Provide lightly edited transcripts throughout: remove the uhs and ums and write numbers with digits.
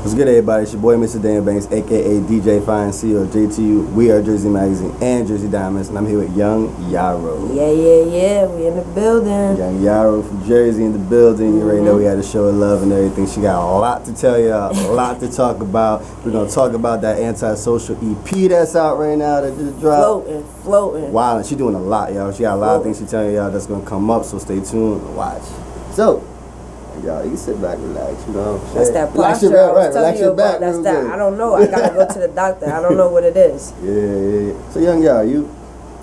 What's good, everybody? It's your boy, Mr. Dan Banks, aka DJ Fine CEO JTU. We are Jersey Magazine and Jersey Diamonds, and I'm here with Young Yarrow. Yeah. We in the building. Young Yarrow from Jersey in the building. You already know we had to show her love and everything. She got a lot to tell y'all, a lot to talk about. We're gonna talk about that antisocial EP that's out right now that just dropped. Floating. Wow, and she doing a lot, y'all. She got a lot of things she telling y'all that's gonna come up. So stay tuned and watch. So. Y'all, you can sit back, relax, you know. That's that posture relax your back. That's that. I don't know. I gotta go to the doctor. I don't know what it is. Yeah. So young y'all, you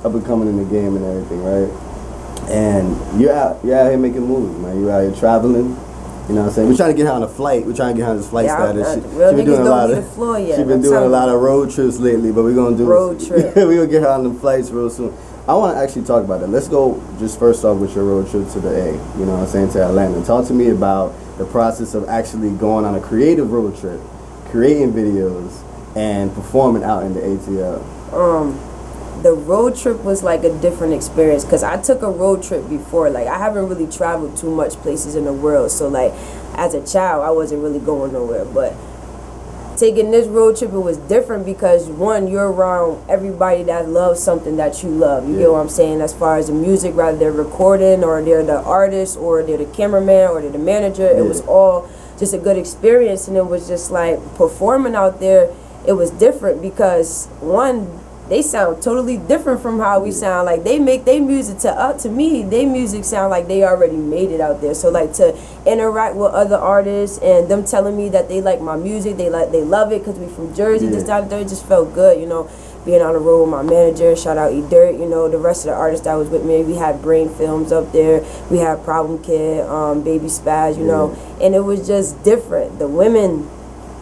up and coming in the game and everything, right? And you're out here making moves, man. You out here traveling. You know what I'm saying? We're trying to get her on a flight. We're trying to get her on this flight status. She been doing a lot of She's been doing a lot of road trips lately, but we're gonna do road trip. We're gonna get her on the flights real soon. I want to actually talk about that. Let's go just first off with your road trip to the A, you know what I'm saying, to Atlanta. Talk to me about the process of actually going on a creative road trip, creating videos, and performing out in the ATL. The road trip was like a different experience because I took a road trip before. Like, I haven't really traveled too much places in the world. So, like, as a child, I wasn't really going nowhere. But taking this road trip, it was different because, one, you're around everybody that loves something that you love. You get what I'm saying? As far as the music, rather they're recording or they're the artist or they're the cameraman or they're the manager. It was all just a good experience. And it was just like performing out there. It was different because, one, they sound totally different from how we sound. Like, they make their music to me, their music sound like they already made it out there. So, like, to interact with other artists and them telling me that they like my music, they love it because we from Jersey, this, that, and there, just felt good, you know, being on the road with my manager. Shout out E Dirt, you know, the rest of the artists that was with me. We had Brain Films up there. We had Problem Kid, Baby Spaz, you know, and it was just different. The women,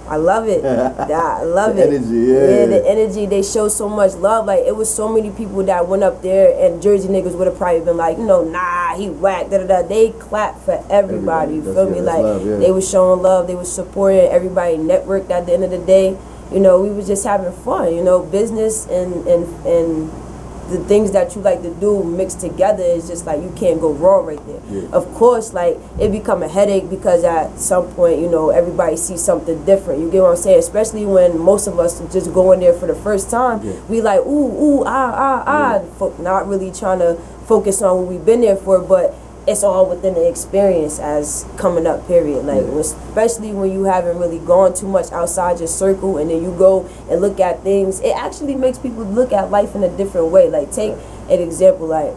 I love it. I love the it. Energy, the energy. They show so much love. Like, it was so many people that went up there, and Jersey niggas would have probably been like, you know, nah, he whack, da-da-da. They clapped for everybody. You feel me? Like, love, they was showing love. They was supporting everybody. Networked at the end of the day. You know, we was just having fun. You know, business and the things that you like to do mixed together is just like, you can't go wrong right there. Of course, like, it become a headache because at some point, you know, everybody sees something different. You get what I'm saying? Especially when most of us just go in there for the first time. We like, not really trying to focus on what we've been there for, but it's all within the experience as coming up, period. Like, especially when you haven't really gone too much outside your circle and then you go and look at things, it actually makes people look at life in a different way. Like, take an example, like,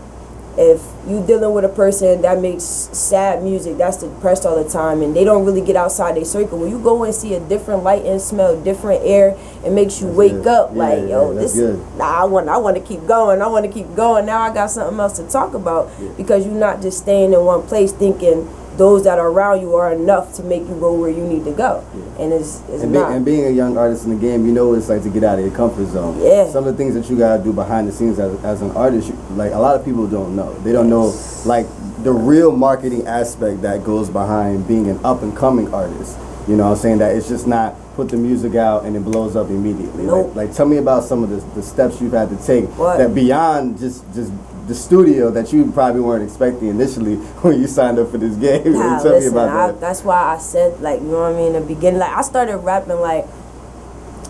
if you dealing with a person that makes sad music, that's depressed all the time, and they don't really get outside their circle, when you go and see a different light and smell different air, it makes you wake up like, yo, this I want to keep going. Now I got something else to talk about because you're not just staying in one place thinking those that are around you are enough to make you go where you need to go. And it's not. And being a young artist in the game, you know what it's like to get out of your comfort zone. Some of the things that you gotta do behind the scenes as an artist, like, a lot of people don't know. They don't know, like, the real marketing aspect that goes behind being an up and coming artist. You know what I'm saying? That it's just not put the music out and it blows up immediately. Like, tell me about some of the steps you've had to take that beyond just the studio that you probably weren't expecting initially when you signed up for this game. Tell me about that. That's why I said, like, you know what I mean, in the beginning, like, I started rapping like,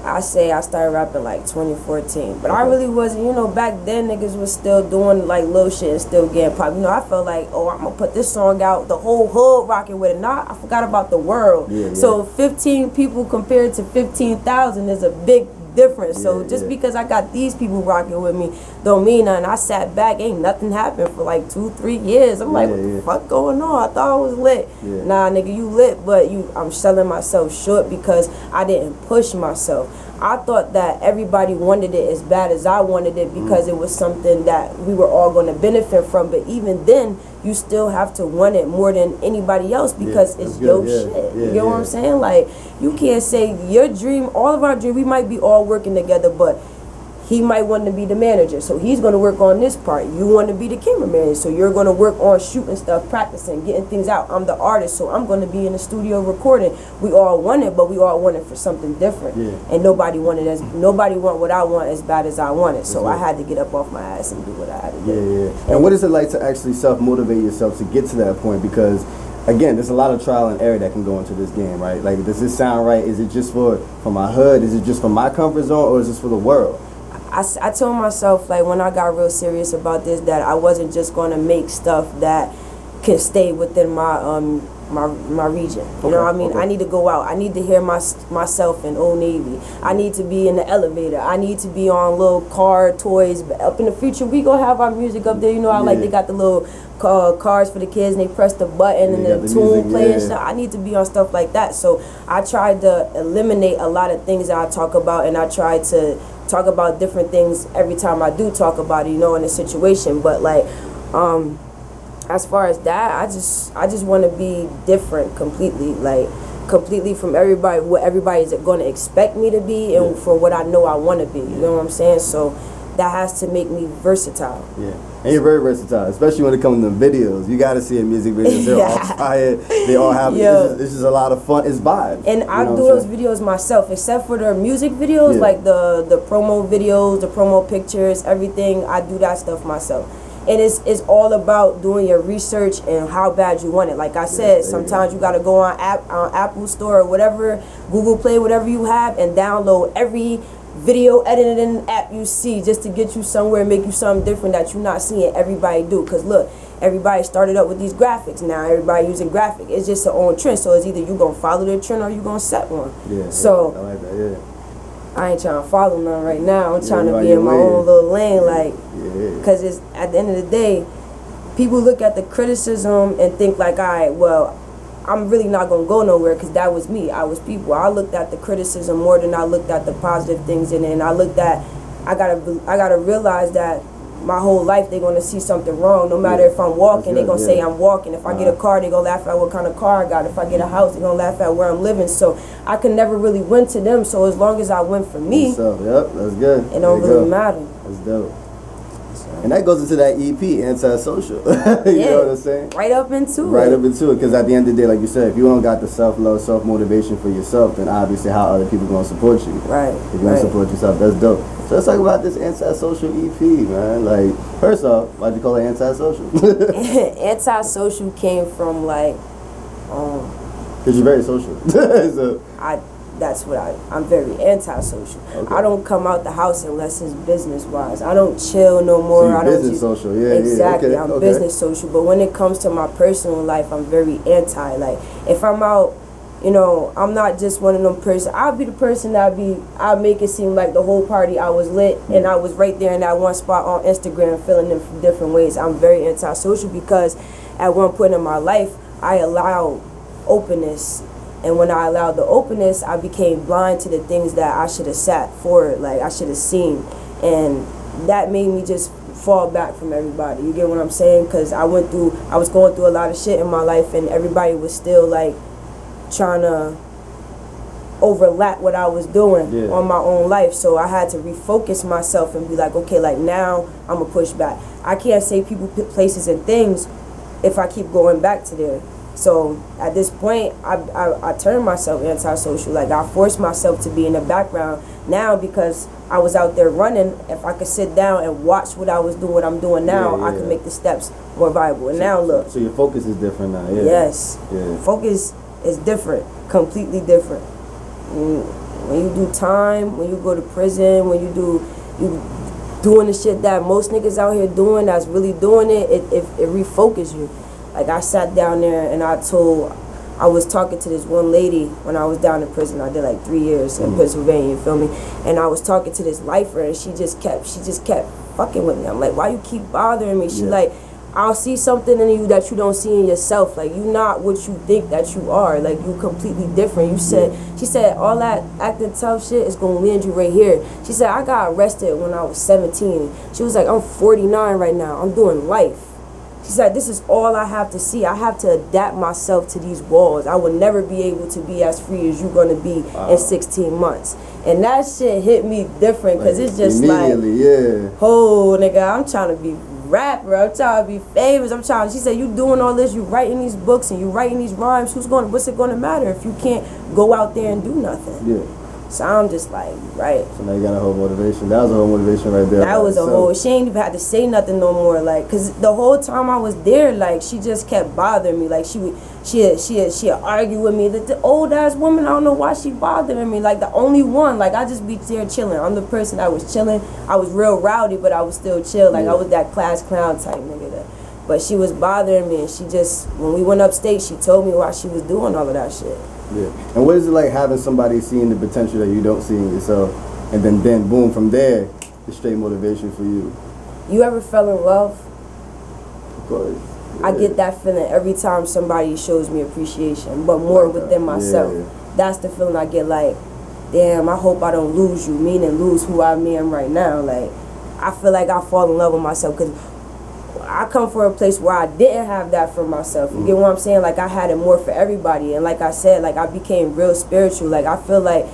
I started rapping like 2014, but I really wasn't, you know, back then niggas was still doing like little shit and still getting pop. You know, I felt like, oh, I'm gonna put this song out, the whole hood rocking with it. Nah, I forgot about the world. So 15 people compared to 15,000 is a big difference. So just because I got these people rocking with me don't mean nothing. I sat back, ain't nothing happened for like 2-3 years. I'm like, what the fuck going on? I thought I was lit. Nah, nigga, you lit, but I'm selling myself short because I didn't push myself. I thought that everybody wanted it as bad as I wanted it because it was something that we were all going to benefit from. But even then, you still have to want it more than anybody else because it's your shit. You get what I'm saying? Like, you can't say your dream, all of our dream, we might be all working together, but he might want to be the manager, so he's going to work on this part. You want to be the cameraman, so you're going to work on shooting stuff, practicing, getting things out. I'm the artist, so I'm going to be in the studio recording. We all want it, but we all want it for something different. And nobody want what I want as bad as I want it. So I had to get up off my ass and do what I had to do. And what is it like to actually self-motivate yourself to get to that point? Because again, there's a lot of trial and error that can go into this game, right? Like, does this sound right? Is it just for my hood? Is it just for my comfort zone, or is this for the world? I told myself, like, when I got real serious about this, that I wasn't just going to make stuff that can stay within my region. You know what I mean? I need to go out. I need to hear myself in Old Navy. I need to be in the elevator. I need to be on little car toys. But up in the future, we gonna have our music up there. You know how like they got the little cars for the kids and they press the button and the tune play and stuff. I need to be on stuff like that. So I tried to eliminate a lot of things that I talk about, and I tried to talk about different things every time I do talk about it, you know, in a situation. But like as far as that, I just want to be different completely, like completely from everybody, what everybody is going to expect me to be, and from what I know I want to be. You know what I'm saying? So that has to make me versatile. Yeah, and you're very versatile, especially when it comes to videos. You got to see a music videos. They're all fire. They all have. This is a lot of fun. It's vibes. And I do those videos myself, except for the music videos, like the promo videos, the promo pictures, everything. I do that stuff myself. And it's all about doing your research and how bad you want it. Like I said, sometimes you got to go on Apple Store or whatever, Google Play, whatever you have, and download every video editing app you see just to get you somewhere and make you something different that you're not seeing everybody do. Because look, everybody started up with these graphics. Now everybody using graphic. It's just an own trend. So it's either you going to follow the trend or you going to set one. So I like that, I ain't trying to follow none right now. I'm trying to be in my own little lane, like, because it's at the end of the day, people look at the criticism and think like, all right, well, I'm really not gonna go nowhere because that was me. I was people. I looked at the criticism more than I looked at the positive things in it, and I looked at, I gotta realize that my whole life they're gonna see something wrong. No matter if I'm walking, they're gonna say I'm walking. If I get a car, they're gonna laugh at what kind of car I got. If I get a house, they're gonna laugh at where I'm living. So I can never really win to them. So as long as I win for me, that's good. It don't really matter. That's dope. And that goes into that EP, Antisocial. You know what I'm saying? Right up into it. Right up into it. Because at the end of the day, like you said, if you don't got the self-love, self-motivation for yourself, then obviously how other people going to support you. Right. If you want to support yourself, that's dope. So let's talk about this Antisocial EP, man. Like, first off, why'd you call it Antisocial? Antisocial came from like, because you're very social. So I'm very antisocial. Okay. I don't come out the house unless it's business wise. I don't chill no more. So you're business social, exactly. Okay. I'm business social. But when it comes to my personal life, I'm very anti. Like if I'm out, you know, I'm not just one of them person. I'll be the person I'll make it seem like the whole party I was lit and I was right there in that one spot on Instagram feeling it from different ways. I'm very antisocial because at one point in my life I allowed openness. And when I allowed the openness, I became blind to the things that I should have sat for, like I should have seen. And that made me just fall back from everybody. You get what I'm saying? Because I was going through a lot of shit in my life and everybody was still like trying to overlap what I was doing on my own life. So I had to refocus myself and be like, okay, like now I'm going to push back. I can't say people, places, and things if I keep going back to there. So at this point, I turned myself antisocial. Like I forced myself to be in the background now because I was out there running. If I could sit down and watch what I was doing, what I'm doing now, I could make the steps more viable. And now look. So your focus is different now. Yes. Focus is different, completely different. When you do time, when you go to prison, when you doing the shit that most niggas out here doing, that's really doing it refocuses you. Like I sat down there and I was talking to this one lady when I was down in prison. I did like 3 years in Pennsylvania, you feel me? And I was talking to this lifer and she just kept fucking with me. I'm like, why you keep bothering me? She like, I'll see something in you that you don't see in yourself. Like you not what you think that you are. Like you completely different. She said all that acting tough shit is gonna land you right here. She said I got arrested when I was 17. She was like, I'm 49 right now. I'm doing life. She said, this is all I have to see. I have to adapt myself to these walls. I will never be able to be as free as you're going to be in 16 months. And that shit hit me different because it's just like, oh, nigga, I'm trying to be rapper. I'm trying to be famous. She said, you doing all this, you writing these books and you writing these rhymes. What's it going to matter if you can't go out there and do nothing? So I'm just like, right. So now you got a whole motivation. That was a whole motivation right there. That was a whole, she ain't even had to say nothing no more. Like, cause the whole time I was there, like, she just kept bothering me. Like, she'd argue with me. The old ass woman, I don't know why she bothering me. Like, the only one, like, I just be there chilling. I'm the person that was chilling. I was real rowdy, but I was still chill. Like, I was that class clown type nigga. But she was bothering me, and she just, when we went upstate, she told me why she was doing all of that shit. Yeah. And what is it like having somebody seeing the potential that you don't see in yourself, and then boom, from there, it's straight motivation for you? You ever fell in love? Of course. Yeah. I get that feeling every time somebody shows me appreciation, but more like within myself. Yeah. That's the feeling I get, like, damn, I hope I don't lose you, meaning lose who I am right now. Like, I feel like I fall in love with myself, because I come from a place where I didn't have that for myself. You get what I'm saying? Like, I had it more for everybody. And like I said, like, I became real spiritual. Like, I feel like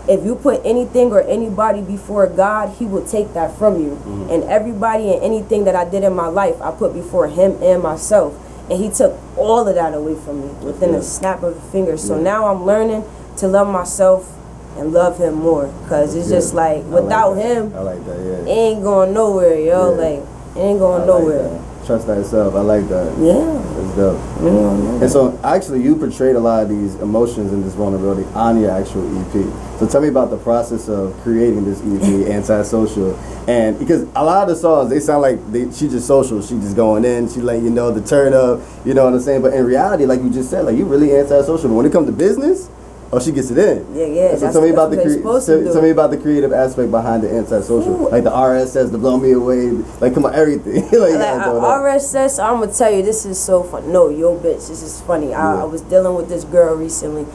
if you put anything or anybody before God, he will take that from you. And everybody and anything that I did in my life, I put before him and myself. And he took all of that away from me within a snap of a finger. So now I'm learning to love myself and love him more. Because it's just like, without him, I like that, it ain't going nowhere, yo. Like, it ain't going nowhere. Trust thyself. I like that. Yeah. That's dope. And so, actually, you portrayed a lot of these emotions and this vulnerability on your actual EP. So tell me about the process of creating this EP, Antisocial. And because a lot of the songs, they sound like she just social. She just going in. She letting you know the turn up. You know what I'm saying? But in reality, like you just said, like you really antisocial. But when it comes to business, she gets it in. Yeah. So tell me about tell me about the creative aspect behind the Antisocial. Like the RSS, the Blow Me Away, like come on, everything. RSS, I'm gonna tell you, this is so fun. No, yo bitch, this is funny. I was dealing with this girl recently,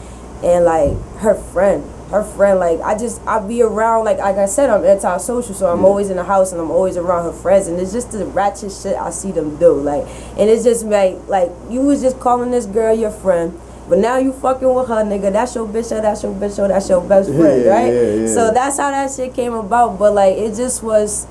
and like her friend, like I be around, like I said, I'm antisocial, so I'm always in the house and I'm always around her friends, and it's just the ratchet shit I see them do. Like, and it's just like you was just calling this girl your friend. But now you fucking with her, nigga. That's your bitch, or that's your bitch, or that's your best friend, right? Yeah. So that's how that shit came about. But like, it just was,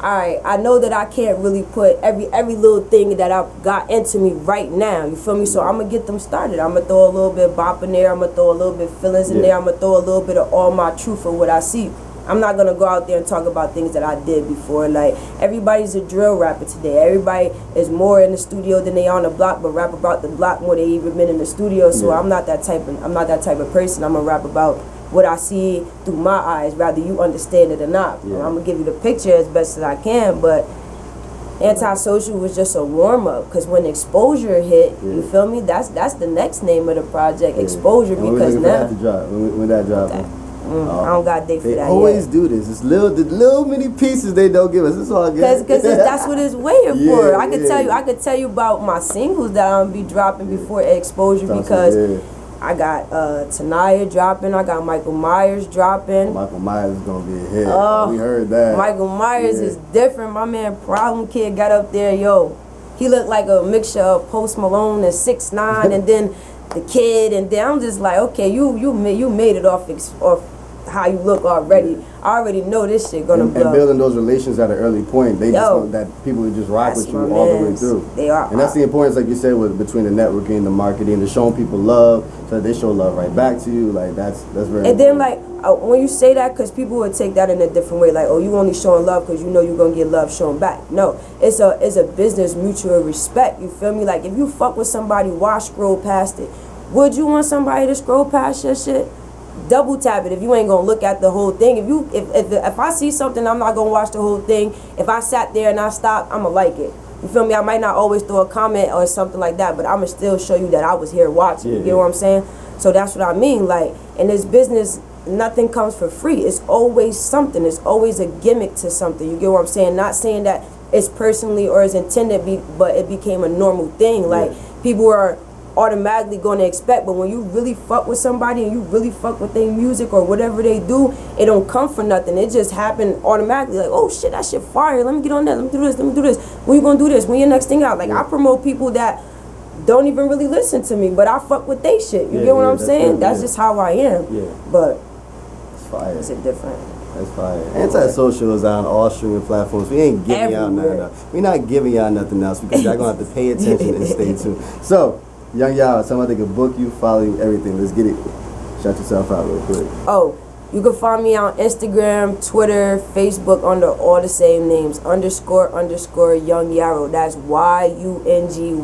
alright, I know that I can't really put every little thing that I've got into me right now. You feel me? So I'm gonna get them started. I'm gonna throw a little bit of bop in there. I'm gonna throw a little bit of feelings in there. I'm gonna throw a little bit of all my truth of what I see. I'm not gonna go out there and talk about things that I did before. Like, everybody's a drill rapper today. Everybody is more in the studio than they on the block, but rap about the block more than they even been in the studio. So I'm not that type of person. I'm gonna rap about what I see through my eyes, rather you understand it or not. I'm gonna give you the picture as best as I can, but Antisocial was just a warm-up, because when Exposure hit, you feel me, that's the next name of the project, Exposure, because now when that dropped. I don't got a date for that. They always do this. It's the little mini pieces they don't give us. It's all good. Because that's what it's waiting for. I could tell you about my singles that I'm gonna be dropping before Exposure, because I got Tanaya dropping. I got Michael Myers dropping. Michael Myers is gonna be a hit. We heard that. Michael Myers is different. My man Problem Kid got up there. Yo, he looked like a mixture of Post Malone and 6ix9ine, and then the Kid, and then I'm just like, okay, you made it off how you look already. I already know this shit gonna blow. And building those relations at an early point, they just want that people would just rock with you all the way through. They are. And that's the importance, like you said, between the networking, the marketing, the showing people love, so that they show love right back to you. Like that's very important. And then like when you say that, because people would take that in a different way, like, oh, you only showing love because you know you're gonna get love shown back. No, it's a business mutual respect. You feel me? Like, if you fuck with somebody, why scroll past it? Would you want somebody to scroll past your shit? Double tap it if you ain't gonna look at the whole thing. If I see something, I'm not gonna watch the whole thing. If I sat there and I stopped, I'ma like it. You feel me? I might not always throw a comment or something like that, but I'ma still show you that I was here watching. You get what I'm saying? So that's what I mean. Like, in this business, nothing comes for free. It's always something. It's always a gimmick to something. You get what I'm saying? Not saying that it's personally or is intended, but it became a normal thing. Like, people are automatically going to expect, but when you really fuck with somebody and you really fuck with their music or whatever they do, it don't come for nothing. It just happened automatically. Like, oh shit, that shit fire. Let me get on that. Let me do this. Let me do this. When you gonna do this? When your next thing out? Like, I promote people that don't even really listen to me, but I fuck with they shit. You get what I'm saying? That's just how I am. But it's fire. It's different. That's fire. Antisocial is on all streaming platforms. We ain't giving y'all nothing else. We're not giving y'all nothing else, because y'all gonna have to pay attention and stay tuned. So, Young Y'all, somebody can book you, follow you, everything. Let's get it. Shout yourself out real quick. Oh, You can find me on Instagram, Twitter, Facebook under all the same names. __ Young Yaro. That's YUNGYARO.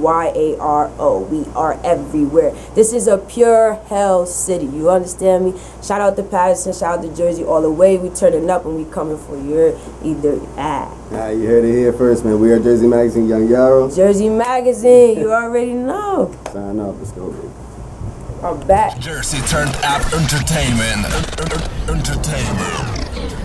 We are everywhere. This is a pure hell city. You understand me? Shout out to Patterson, shout out to Jersey all the way. We turning up and we coming for your either eye. You heard it here first, man. We are Jersey Magazine, Young Yaro. Jersey Magazine, you already know. Sign up. Let's go, baby. I'm back. Jersey turned up entertainment. Entertainment.